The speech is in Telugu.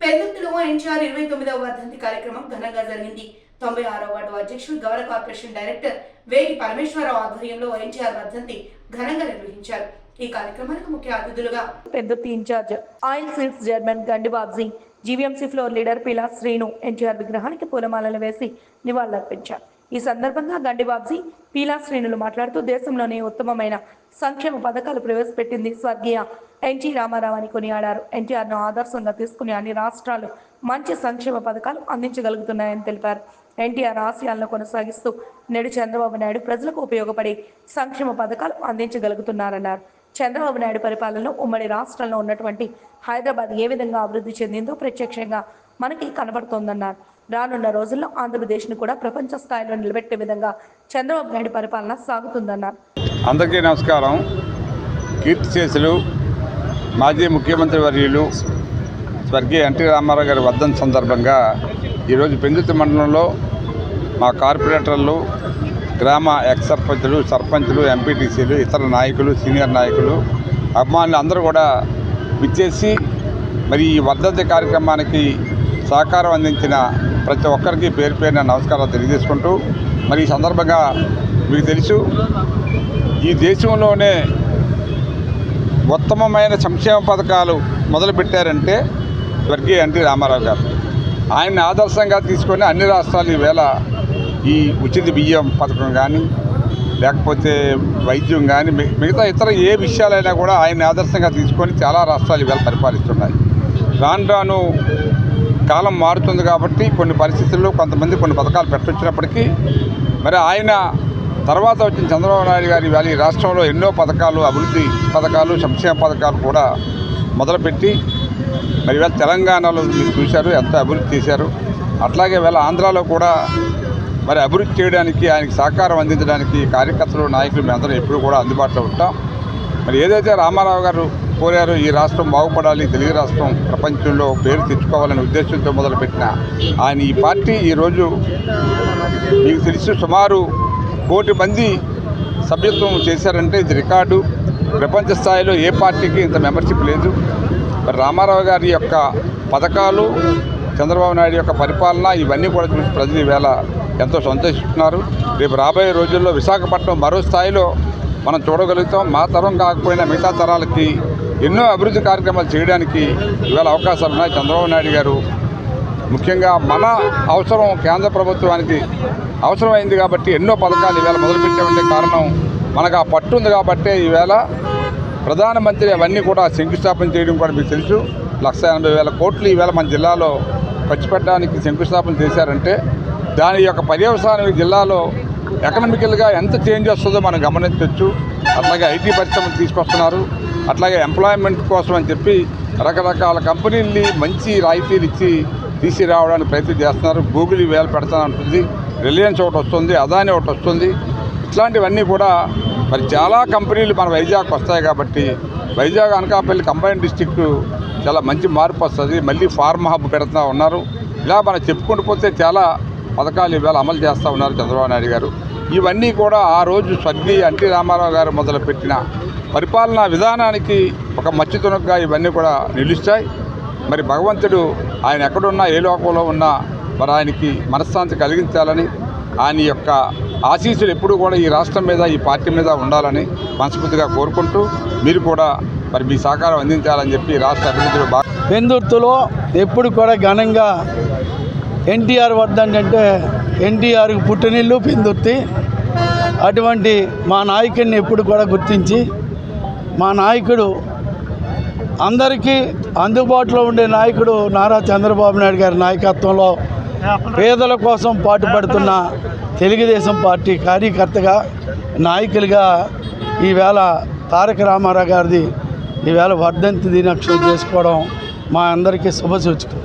పెందుర్తిలో ఎన్టీఆర్ 29వ వర్ధంతి కార్యక్రమం ఘనంగా జరిగింది. 96వ వార్డు అధ్యక్షుడు గౌరవ కార్పొరేషన్ డైరెక్టర్ వేగి పరమేశ్వరరావు ఆధ్వర్యంలో ఎన్టీఆర్ వర్ధంతి ఘనంగా నిర్వహించారు. ఈ కార్యక్రమానికి ముఖ్య అతిథులుగా Pendurthi incharge oil seeds chairman Gandibabji, GVMC floor leader Pila Srinu NTR విగ్రహానికి పూలమాలలు వేసి నివాళులర్పించారు. ఈ సందర్భంగా గండిబాబ్జీ, పీలా శ్రేణులు మాట్లాడుతూ దేశంలోనే ఉత్తమమైన సంక్షేమ పథకాలు ప్రవేశపెట్టింది స్వర్గీయ ఎన్టీ రామారావు అని కొనియాడారు. ఎన్టీఆర్ను ఆదర్శంగా తీసుకుని అన్ని రాష్ట్రాలు మంచి సంక్షేమ పథకాలు అందించగలుగుతున్నాయని తెలిపారు. ఎన్టీఆర్ ఆశయాలను కొనసాగిస్తూ నేడు చంద్రబాబు నాయుడు ప్రజలకు ఉపయోగపడే సంక్షేమ పథకాలు అందించగలుగుతున్నారన్నారు. చంద్రబాబు నాయుడు పరిపాలనలో ఉమ్మడి రాష్ట్రంలో ఉన్నటువంటి హైదరాబాద్ ఏ విధంగా అభివృద్ధి చెందిందో ప్రత్యక్షంగా మనకి కనబడుతోందన్నారు. రానున్న రోజుల్లో ఆంధ్రప్రదేశ్ను కూడా ప్రపంచ స్థాయిలో నిలబెట్టే విధంగా చంద్రబాబు నాయుడు పరిపాలన సాగుతుందన్నారు. అందరికీ నమస్కారం. కీర్తిశేషులు మాజీ ముఖ్యమంత్రి వర్యులు స్వర్గీయ ఎన్టీ రామారావు గారి వర్ధంతి సందర్భంగా ఈరోజు పెందుర్తి మండలంలో మా కార్పొరేటర్లు, గ్రామ ఎక్స్ సర్పంచులు, ఎంపీటీసీలు, ఇతర నాయకులు, సీనియర్ నాయకులు, అభిమానులు అందరూ కూడా విచ్చేసి మరి ఈ వర్ధంతి కార్యక్రమానికి సహకారం అందించిన ప్రతి ఒక్కరికి పేరు పేరున నమస్కారాలు తెలియజేసుకుంటూ, మరి ఈ సందర్భంగా మీకు తెలుసు, ఈ దేశంలోనే ఉత్తమమైన సంక్షేమ పథకాలు మొదలుపెట్టారంటే స్వర్గీయ ఎన్టీ రామారావు గారు. ఆయన్ని ఆదర్శంగా తీసుకొని అన్ని రాష్ట్రాలు ఈవేళ ఈ ఉచిత బియ్యం పథకం కానీ, లేకపోతే వైద్యం కానీ, మిగతా ఇతర ఏ విషయాలైనా కూడా ఆయన్ని ఆదర్శంగా తీసుకొని చాలా రాష్ట్రాలు ఈవేళ పరిపాలిస్తున్నాయి. రాను కాలం మారుతుంది కాబట్టి కొన్ని పరిస్థితుల్లో కొంతమంది కొన్ని పథకాలు పెట్టొచ్చినప్పటికీ మరి ఆయన తర్వాత వచ్చిన చంద్రబాబు నాయుడు గారి ఇవాళ ఈ రాష్ట్రంలో ఎన్నో పథకాలు, అభివృద్ధి పథకాలు, సంక్షేమ పథకాలు కూడా మొదలుపెట్టి మరి ఇవాళ తెలంగాణలో మీరు చూశారు ఎంత అభివృద్ధి చేశారు. అట్లాగే ఇవాళ ఆంధ్రాలో కూడా మరి అభివృద్ధి చేయడానికి, ఆయనకి సహకారం అందించడానికి కార్యకర్తలు, నాయకులు మేమందరం ఎప్పుడు కూడా అందుబాటులో ఉంటాం. మరి ఏదైతే రామారావు గారు కోరారో ఈ రాష్ట్రం బాగుపడాలి, తెలుగు రాష్ట్రం ప్రపంచంలో పేరు తెచ్చుకోవాలనే ఉద్దేశంతో మొదలుపెట్టిన ఆయన ఈ పార్టీ ఈరోజు మీకు తెలుసు సుమారు 1 కోటి మంది సభ్యత్వం చేశారంటే ఇది రికార్డు. ప్రపంచ స్థాయిలో ఏ పార్టీకి ఇంత మెంబర్షిప్ లేదు. మరి రామారావు గారి యొక్క పథకాలు, చంద్రబాబు నాయుడు యొక్క పరిపాలన ఇవన్నీ కూడా చూసి ప్రజలు ఈవేళ ఎంతో సంతోషిస్తున్నారు. రేపు రాబోయే రోజుల్లో విశాఖపట్నం మరో స్థాయిలో మనం చూడగలుగుతాం. మా తరం కాకపోయినా మిగతా తరాలకి ఎన్నో అభివృద్ధి కార్యక్రమాలు చేయడానికి ఇవాళ అవకాశాలు ఉన్నాయి. చంద్రబాబు నాయుడు గారు ముఖ్యంగా మన అవసరం, కేంద్ర ప్రభుత్వానికి అవసరమైంది కాబట్టి ఎన్నో పథకాలు ఈవేళ మొదలుపెట్టామంటే కారణం మనకు ఆ పట్టు ఉంది కాబట్టి ఈవేళ ప్రధానమంత్రి అవన్నీ కూడా శంకుస్థాపన చేయడం కూడా మీకు తెలుసు. 1,80,000 కోట్లు ఈవేళ మన జిల్లాలో ఖర్చు పెట్టడానికి శంకుస్థాపన చేశారంటే దాని యొక్క పర్యవసానం ఈ జిల్లాలో ఎకనామికల్గా ఎంత చేంజ్ వస్తుందో మనం గమనించవచ్చు. అట్లాగే ఐటీ పరిశ్రమలు తీసుకొస్తున్నారు. అట్లాగే ఎంప్లాయ్మెంట్ కోసం అని చెప్పి రకరకాల కంపెనీల్ని మంచి రాయితీలు ఇచ్చి తీసుకురావడానికి ప్రయత్నం చేస్తున్నారు. గూగుల్ ఈవేళ పెడతానంటుంది, రిలయన్స్ ఒకటి వస్తుంది, అదాని ఒకటి వస్తుంది. ఇట్లాంటివన్నీ కూడా మరి చాలా కంపెనీలు మన వైజాగ్ వస్తాయి కాబట్టి వైజాగ్ అనకాపల్లి కంబైన్డ్ డిస్ట్రిక్ట్ చాలా మంచి మార్పు వస్తుంది. మళ్ళీ ఫార్మా హబ్ పెడుతూ ఉన్నారు. ఇలా మనం చెప్పుకుంటూ పోతే చాలా పథకాలు ఈవేళ అమలు చేస్తూ ఉన్నారు చంద్రబాబు నాయుడు గారు. ఇవన్నీ కూడా ఆ రోజు స్వర్గీయ ఎన్టీ రామారావు గారు మొదలుపెట్టిన పరిపాలనా విధానానికి ఒక మచ్చుతునకగా ఇవన్నీ కూడా నిలుస్తాయి. మరి భగవంతుడు ఆయన ఎక్కడున్నా, ఏ లోకంలో ఉన్నా మరి ఆయనకి మనశ్శాంతి కలిగించాలని, ఆయన యొక్క ఆశీస్సులు ఎప్పుడు కూడా ఈ రాష్ట్రం మీద, ఈ పార్టీ మీద ఉండాలని మనస్ఫూర్తిగా కోరుకుంటూ మీరు కూడా మరి మీ సహకారం అందించాలని చెప్పి రాష్ట్ర అభివృద్ధిలో పెందుర్తిలో ఎప్పుడు కూడా ఘనంగా ఎన్టీఆర్ వర్ధంతి అంటే ఎన్టీఆర్కి పుట్టినిల్లు పెందుర్తి. అటువంటి మా నాయకుడిని ఎప్పుడు కూడా గుర్తించి మా నాయకుడు అందరికీ అందుబాటులో ఉండే నాయకుడు నారా చంద్రబాబు నాయుడు గారి నాయకత్వంలో పేదల కోసం పాటుపడుతున్న తెలుగుదేశం పార్టీ కార్యకర్తగా, నాయకులుగా ఈవేళ తారక రామారావు గారిది ఈవేళ వర్ధంతి దినోత్సవం చేసుకోవడం మా అందరికీ శుభసూచకం.